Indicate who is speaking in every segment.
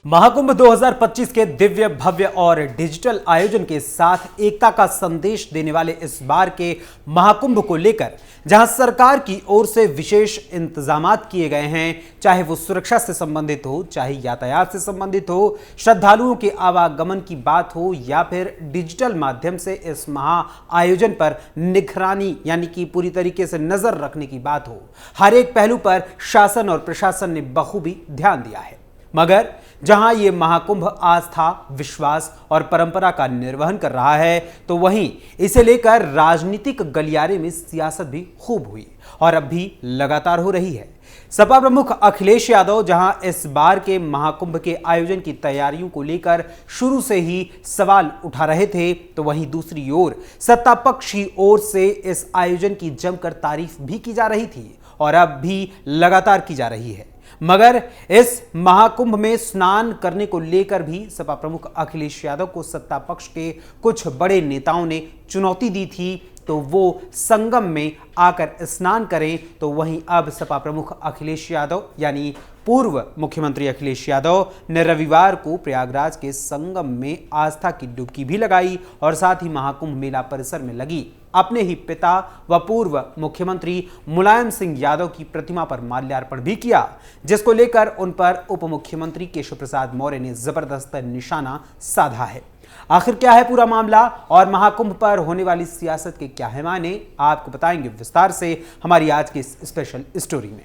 Speaker 1: महाकुंभ 2025 के दिव्य भव्य और डिजिटल आयोजन के साथ एकता का संदेश देने वाले इस बार के महाकुंभ को लेकर जहां सरकार की ओर से विशेष इंतजामात किए गए हैं, चाहे वो सुरक्षा से संबंधित हो, चाहे यातायात से संबंधित हो, श्रद्धालुओं के आवागमन की बात हो या फिर डिजिटल माध्यम से इस महा आयोजन पर निगरानी यानी कि पूरी तरीके से नजर रखने की बात हो, हर एक पहलू पर शासन और प्रशासन ने बखूबी ध्यान दिया है। मगर जहां ये महाकुंभ आस्था, विश्वास और परंपरा का निर्वहन कर रहा है, तो वहीं इसे लेकर राजनीतिक गलियारे में सियासत भी खूब हुई और अब भी लगातार हो रही है। सपा प्रमुख अखिलेश यादव जहां इस बार के महाकुंभ के आयोजन की तैयारियों को लेकर शुरू से ही सवाल उठा रहे थे, तो वहीं दूसरी ओर सत्ता पक्ष की ओर से इस आयोजन की जमकर तारीफ भी की जा रही थी और अब भी लगातार की जा रही है। मगर इस महाकुंभ में स्नान करने को लेकर भी सपा प्रमुख अखिलेश यादव को सत्ता पक्ष के कुछ बड़े नेताओं ने चुनौती दी थी, तो वो संगम में आकर स्नान करें। तो वहीं अब सपा प्रमुख अखिलेश यादव यानी पूर्व मुख्यमंत्री अखिलेश यादव ने रविवार को प्रयागराज के संगम में आस्था की डुबकी भी लगाई और साथ ही महाकुंभ मेला परिसर में लगी अपने ही पिता व पूर्व मुख्यमंत्री मुलायम सिंह यादव की प्रतिमा पर माल्यार्पण भी किया, जिसको लेकर उन पर उप मुख्यमंत्री केशव प्रसाद मौर्य ने जबरदस्त निशाना साधा है। आखिर क्या है पूरा मामला और महाकुंभ पर होने वाली सियासत के क्या है मायने, आपको बताएंगे विस्तार से हमारी आज की स्पेशल स्टोरी में।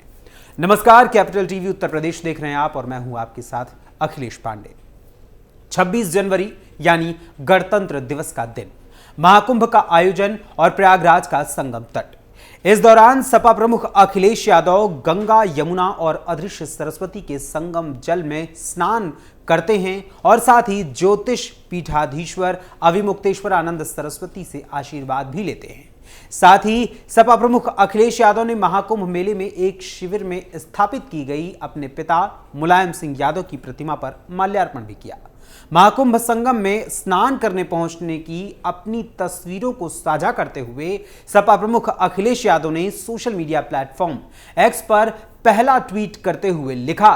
Speaker 1: नमस्कार, कैपिटल टीवी उत्तर प्रदेश देख रहे हैं आप और मैं हूं आपके साथ अखिलेश पांडे। 26 जनवरी यानी गणतंत्र दिवस का दिन, महाकुंभ का आयोजन और प्रयागराज का संगम तट। इस दौरान सपा प्रमुख अखिलेश यादव गंगा, यमुना और अदृश्य सरस्वती के संगम जल में स्नान करते हैं और साथ ही ज्योतिष पीठाधीश्वर अविमुक्तेश्वर आनंद सरस्वती से आशीर्वाद भी लेते हैं। साथ ही सपा प्रमुख अखिलेश यादव ने महाकुंभ मेले में एक शिविर में स्थापित की गई अपने पिता मुलायम सिंह यादव की प्रतिमा पर माल्यार्पण भी किया। महाकुंभ संगम में स्नान करने पहुंचने की अपनी तस्वीरों को साझा करते हुए सपा प्रमुख अखिलेश यादव ने सोशल मीडिया प्लेटफॉर्म एक्स पर पहला ट्वीट करते हुए लिखा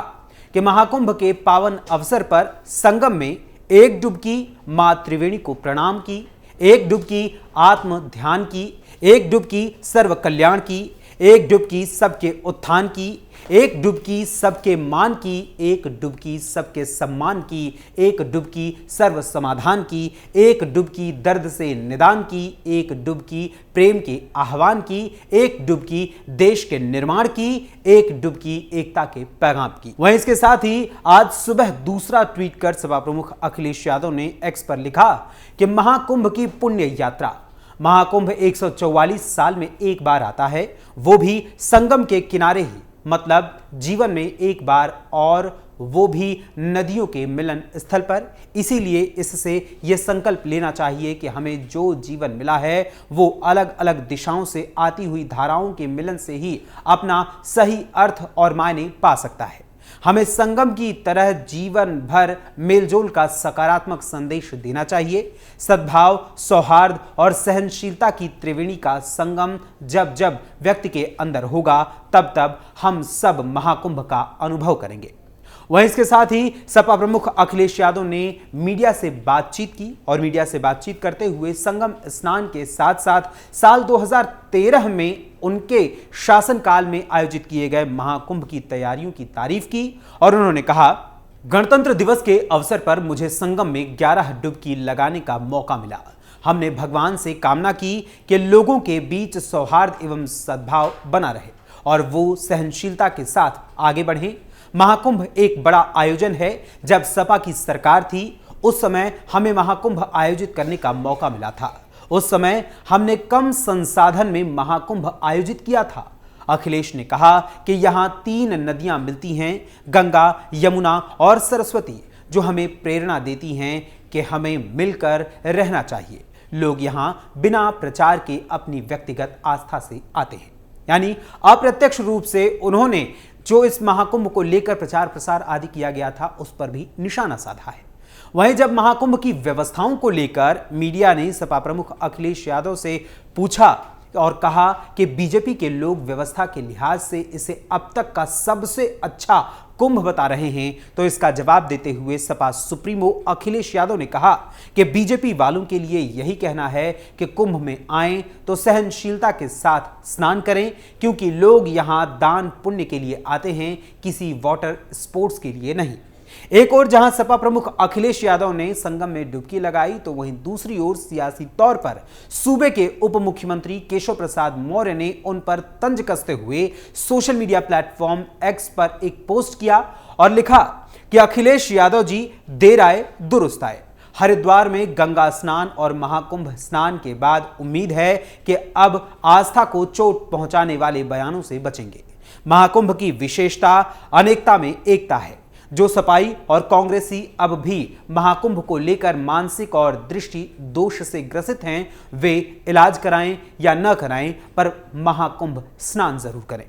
Speaker 1: कि महाकुंभ के पावन अवसर पर संगम में एक डुबकी मां त्रिवेणी को प्रणाम की, एक डुबकी आत्म ध्यान की, एक डुबकी सर्व कल्याण की, एक डुबकी सबके उत्थान की, एक डुबकी सबके मान की, एक डुबकी सबके सम्मान की, एक डुबकी सर्व समाधान की, एक डुबकी दर्द से निदान की, एक डुबकी प्रेम के आह्वान की, एक डुबकी देश के निर्माण की, एक डुबकी एकता के पैगाम की। वहीं इसके साथ ही आज सुबह दूसरा ट्वीट कर सपा प्रमुख अखिलेश यादव ने एक्स पर लिखा कि महाकुंभ की पुण्य यात्रा, महाकुंभ 144 साल में एक बार आता है, वो भी संगम के किनारे ही, मतलब जीवन में एक बार, और वो भी नदियों के मिलन स्थल पर। इसीलिए इससे यह संकल्प लेना चाहिए कि हमें जो जीवन मिला है वो अलग अलग दिशाओं से आती हुई धाराओं के मिलन से ही अपना सही अर्थ और मायने पा सकता है। हमें संगम की तरह जीवन भर मेलजोल का सकारात्मक संदेश देना चाहिए। सद्भाव, सौहार्द और सहनशीलता की त्रिवेणी का संगम जब जब व्यक्ति के अंदर होगा, तब तब हम सब महाकुंभ का अनुभव करेंगे। वहीं इसके साथ ही सपा प्रमुख अखिलेश यादव ने मीडिया से बातचीत की और मीडिया से बातचीत करते हुए संगम स्नान के साथ साथ साल 2013 में उनके शासनकाल में आयोजित किए गए महाकुंभ की तैयारियों की तारीफ की और उन्होंने कहा, गणतंत्र दिवस के अवसर पर मुझे संगम में 11 डुबकी लगाने का मौका मिला। हमने भगवान से कामना की कि लोगों के बीच सौहार्द एवं सद्भाव बना रहे और वो सहनशीलता के साथ आगे बढ़ें। महाकुंभ एक बड़ा आयोजन है। जब सपा की सरकार थी उस समय हमें महाकुंभ आयोजित करने का मौका मिला था। उस समय हमने कम संसाधन में महाकुंभ आयोजित किया था। अखिलेश ने कहा कि यहाँ 3 नदियां मिलती हैं, गंगा, यमुना और सरस्वती, जो हमें प्रेरणा देती हैं कि हमें मिलकर रहना चाहिए। लोग यहाँ बिना प्रचार के अपनी व्यक्तिगत आस्था से आते हैं। यानी अप्रत्यक्ष रूप से उन्होंने जो इस महाकुंभ को लेकर प्रचार प्रसार आदि किया गया था उस पर भी निशाना साधा है। वहीं जब महाकुंभ की व्यवस्थाओं को लेकर मीडिया ने सपा प्रमुख अखिलेश यादव से पूछा और कहा कि बीजेपी के लोग व्यवस्था के लिहाज से इसे अब तक का सबसे अच्छा कुंभ बता रहे हैं, तो इसका जवाब देते हुए सपा सुप्रीमो अखिलेश यादव ने कहा कि बीजेपी वालों के लिए यही कहना है कि कुंभ में आएं तो सहनशीलता के साथ स्नान करें, क्योंकि लोग यहां दान पुण्य के लिए आते हैं, किसी वाटर स्पोर्ट्स के लिए नहीं। एक ओर जहां सपा प्रमुख अखिलेश यादव ने संगम में डुबकी लगाई, तो वहीं दूसरी ओर सियासी तौर पर सूबे के उप मुख्यमंत्री केशव प्रसाद मौर्य ने उन पर तंज कसते हुए सोशल मीडिया प्लेटफॉर्म एक्स पर एक पोस्ट किया और लिखा कि अखिलेश यादव जी देर आए दुरुस्त आए। हरिद्वार में गंगा स्नान और महाकुंभ स्नान के बाद उम्मीद है कि अब आस्था को चोट पहुंचाने वाले बयानों से बचेंगे। महाकुंभ की विशेषता अनेकता में एकता है। जो सपाई और कांग्रेसी अब भी महाकुंभ को लेकर मानसिक और दृष्टि दोष से ग्रसित हैं, वे इलाज कराएं या न कराएं, पर महाकुंभ स्नान जरूर करें।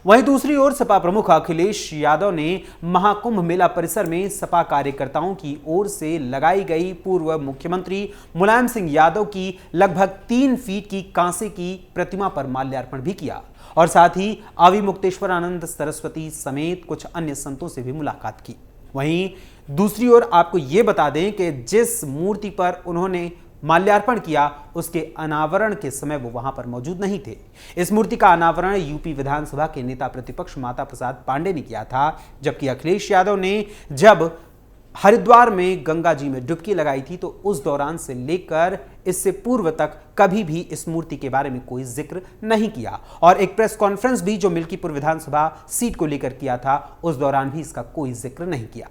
Speaker 1: वहीं दूसरी ओर सपा प्रमुख अखिलेश यादव ने महाकुंभ मेला परिसर में सपा कार्यकर्ताओं की ओर से लगाई गई पूर्व मुख्यमंत्री मुलायम सिंह यादव की लगभग 3 फीट की कांसे की प्रतिमा पर माल्यार्पण भी किया और साथ ही अविमुक्तेश्वरानंद सरस्वती समेत कुछ अन्य संतों से भी मुलाकात की। वहीं दूसरी ओर आपको यह बता दें कि जिस मूर्ति पर उन्होंने माल्यार्पण किया, उसके अनावरण के समय वो वहां पर मौजूद नहीं थे। इस मूर्ति का अनावरण यूपी विधानसभा के नेता प्रतिपक्ष माता प्रसाद पांडे ने किया था, जबकि अखिलेश यादव ने जब हरिद्वार में गंगा जी में डुबकी लगाई थी, तो उस दौरान से लेकर इससे पूर्व तक कभी भी इस मूर्ति के बारे में कोई जिक्र नहीं किया और एक प्रेस कॉन्फ्रेंस भी जो मिल्कीपुर विधानसभा सीट को लेकर किया था, उस दौरान भी इसका कोई जिक्र नहीं किया।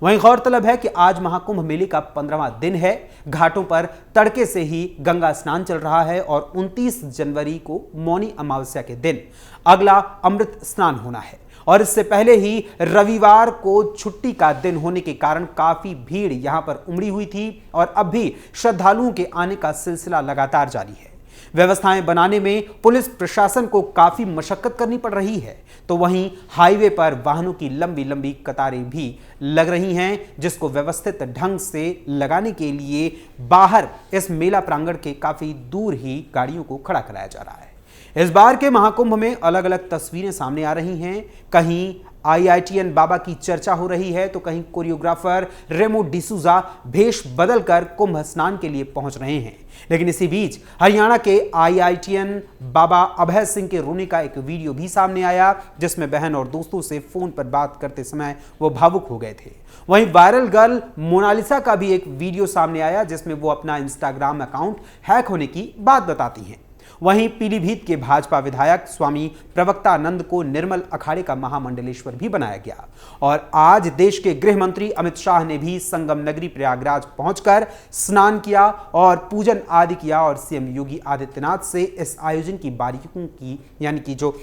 Speaker 1: वहीं गौरतलब है कि आज महाकुंभ मेले का 15वां दिन है। घाटों पर तड़के से ही गंगा स्नान चल रहा है और 29 जनवरी को मौनी अमावस्या के दिन अगला अमृत स्नान होना है और इससे पहले ही रविवार को छुट्टी का दिन होने के कारण काफी भीड़ यहां पर उमड़ी हुई थी और अब भी श्रद्धालुओं के आने का सिलसिला लगातार जारी है। व्यवस्थाएं बनाने में पुलिस प्रशासन को काफी मशक्कत करनी पड़ रही है, तो वहीं हाईवे पर वाहनों की लंबी लंबी कतारें भी लग रही हैं, जिसको व्यवस्थित ढंग से लगाने के लिए बाहर इस मेला प्रांगण के काफी दूर ही गाड़ियों को खड़ा कराया जा रहा है। इस बार के महाकुंभ में अलग अलग तस्वीरें सामने आ रही हैं। कहीं IITN बाबा की चर्चा हो रही है, तो कहीं कोरियोग्राफर रेमो डिसूजा भेष बदलकर कुंभ स्नान के लिए पहुंच रहे हैं। लेकिन इसी बीच हरियाणा के IITN बाबा अभय सिंह के रोने का एक वीडियो भी सामने आया, जिसमें बहन और दोस्तों से फोन पर बात करते समय वो भावुक हो गए थे। वहीं वायरल गर्ल मोनालिसा का भी एक वीडियो सामने आया, जिसमें वो अपना इंस्टाग्राम अकाउंट हैक होने की बात बताती हैं। वहीं पीलीभीत के भाजपा विधायक स्वामी प्रवक्तानंद को निर्मल अखाड़े का महामंडलेश्वर भी बनाया गया और आज देश के गृह मंत्री अमित शाह ने भी संगम नगरी प्रयागराज पहुंचकर स्नान किया और पूजन आदि किया और सीएम योगी आदित्यनाथ से इस आयोजन की बारीकियों की यानी कि जो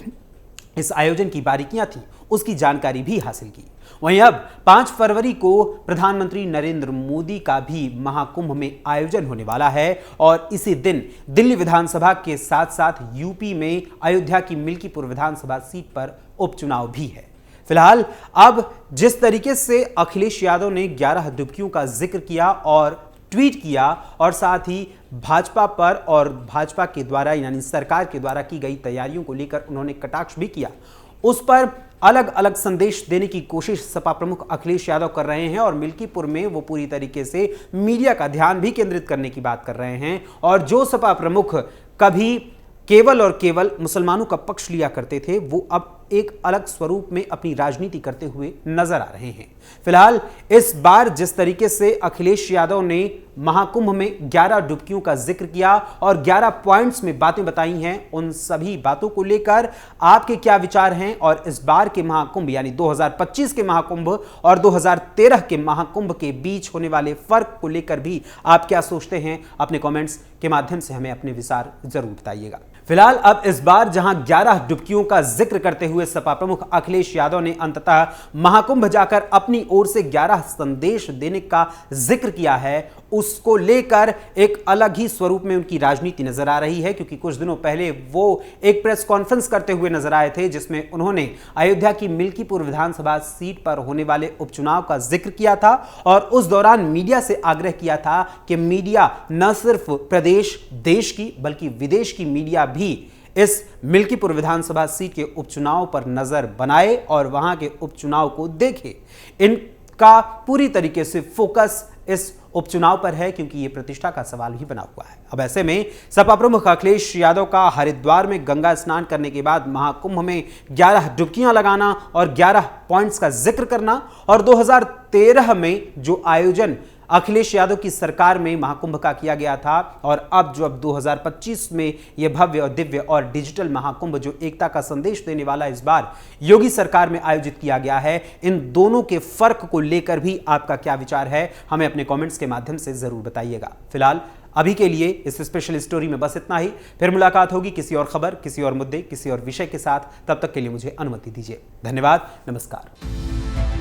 Speaker 1: इस आयोजन की बारीकियां थी उसकी जानकारी भी हासिल की। वहीं अब 5 फरवरी को प्रधानमंत्री नरेंद्र मोदी का भी महाकुंभ में आयोजन होने वाला है और इसी दिन दिल्ली विधानसभा के साथ साथ यूपी में अयोध्या की मिल्कीपुर विधानसभा सीट पर उपचुनाव भी है। फिलहाल अब जिस तरीके से अखिलेश यादव ने 11 डुबकियों का जिक्र किया और ट्वीट किया और साथ ही भाजपा पर और भाजपा के द्वारा यानी सरकार के द्वारा की गई तैयारियों को लेकर उन्होंने कटाक्ष भी किया, उस पर अलग अलग संदेश देने की कोशिश सपा प्रमुख अखिलेश यादव कर रहे हैं और मिल्कीपुर में वो पूरी तरीके से मीडिया का ध्यान भी केंद्रित करने की बात कर रहे हैं। और जो सपा प्रमुख कभी केवल और केवल मुसलमानों का पक्ष लिया करते थे, वो अब एक अलग स्वरूप में अपनी राजनीति करते हुए नजर आ रहे हैं। फिलहाल इस बार जिस तरीके से अखिलेश यादव ने महाकुंभ में 11 डुबकियों का जिक्र किया और 11 पॉइंट्स में बातें बताई हैं, उन सभी बातों को लेकर आपके क्या विचार हैं और इस बार के महाकुंभ यानी 2025 के महाकुंभ और 2013 के महाकुंभ के बीच होने वाले फर्क को लेकर भी आप क्या सोचते हैं, अपने कमेंट्स के माध्यम से हमें अपने विचार जरूर बताइएगा। फिलहाल अब इस बार जहां 11 डुबकियों का जिक्र करते हुए सपा प्रमुख अखिलेश यादव ने अंततः महाकुंभ जाकर अपनी ओर से 11 संदेश देने का जिक्र किया है, उसको लेकर एक अलग ही स्वरूप में उनकी राजनीति नजर आ रही है। क्योंकि कुछ दिनों पहले वो एक प्रेस कॉन्फ्रेंस करते हुए नजर आए थे, जिसमें उन्होंने अयोध्या की मिल्कीपुर विधानसभा सीट पर होने वाले उपचुनाव का जिक्र किया था और उस दौरान मीडिया से आग्रह किया था कि मीडिया न सिर्फ प्रदेश देश की बल्कि विदेश की मीडिया भी इस मिल्कीपुर विधानसभा सीट के उपचुनाव पर नजर बनाए और वहां के उपचुनाव को देखे। इनका पूरी तरीके से फोकस इस उपचुनाव पर है, क्योंकि यह प्रतिष्ठा का सवाल ही बना हुआ है। अब ऐसे में सपा प्रमुख अखिलेश यादव का हरिद्वार में गंगा स्नान करने के बाद महाकुंभ में 11 डुबकियां लगाना और 11 पॉइंट्स का जिक्र करना और 2013 में जो आयोजन अखिलेश यादव की सरकार में महाकुंभ का किया गया था और अब जो 2025 में यह भव्य और दिव्य और डिजिटल महाकुंभ जो एकता का संदेश देने वाला इस बार योगी सरकार में आयोजित किया गया है, इन दोनों के फर्क को लेकर भी आपका क्या विचार है, हमें अपने कमेंट्स के माध्यम से जरूर बताइएगा। फिलहाल अभी के लिए इस स्पेशल स्टोरी में बस इतना ही। फिर मुलाकात होगी किसी और खबर, किसी और मुद्दे, किसी और विषय के साथ। तब तक के लिए मुझे अनुमति दीजिए। धन्यवाद। नमस्कार।